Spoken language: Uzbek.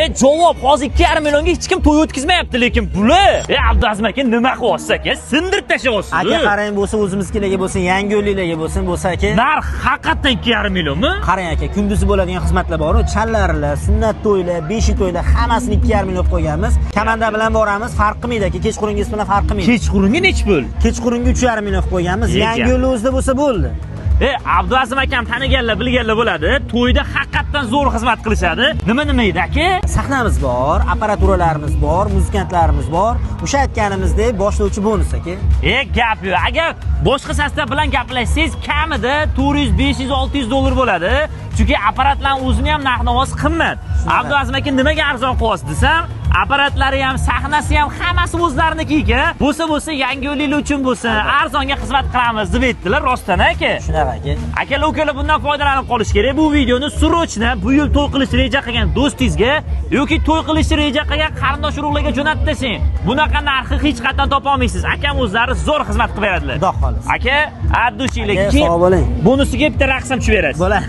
Javob, hozir 2,5 millionga hech kim to'y o'tkazmayapti, lekin puli. Abduzazim aka nima qilyapsiz aka? Sindirib tashlayapsiz. Aka qarang, bo'lsa o'zimizkilarga bo'lsin, yangi yo'llarga bo'lsa aka. Narx haqiqatan 2,5 millionmi? Qarang aka, kunduzi bo'ladigan xizmatlar bor-ku, challarlar, sunnat to'ylar, beshi to'ylar hammasini 2,5 million qo'yganmiz. Kamanda bilan boramiz, farq qilmaydi aka, kechqurungi bilan farq qilmaydi. Kechqurunga nechi pul? Kechqurungi 3,5 million qo'yganmiz. Yangi yo'llar o'zida bo'lsa bo'ldi. Abduzazim akam taniganlar, bilganlar bo'ladi. To'yda haqiqatan zo'r xizmat qilishadi. Nima edi aka? Sahnamiz bor, apparaturlarimiz bor, muzikantlarimiz bor. O'sha aytganimizdek boshlovchi bonus aka. Gap yo'q. Agar boshqa sostav bilan gaplashsangiz, kamida 400, 500, 600 dollar bo'ladi. Chunki apparatlarning o'zini ham narx-navosi qimmat. Abduzazim aka nimaga arzon qilyapsiz desam, apparatlari ham, sahnasi ham hammasi o'zlariniki-ku. Bo'lsa yangi yo'llar uchun bo'lsin, arzonga xizmat qilamiz deb aytdilar, rostdan aka. Shunaqa aka. Akalar, ukalar bundan foydalanib qolish kerak. Bu videoni srochna bu yil to'y qilish reja qilgan do'stingizga yoki to'y qilish reja qilgan qarindosh urug'larga jo'natib tashing. Bunaqa narxi hech qayerdan topa olmaysiz. Akam o'zlari zo'r xizmat qilib beradilar. Xudo xolis. Aka, addushinglar sog' bo'ling. bonusiga bitta raqsam tushib berasiz. Bo'ladi.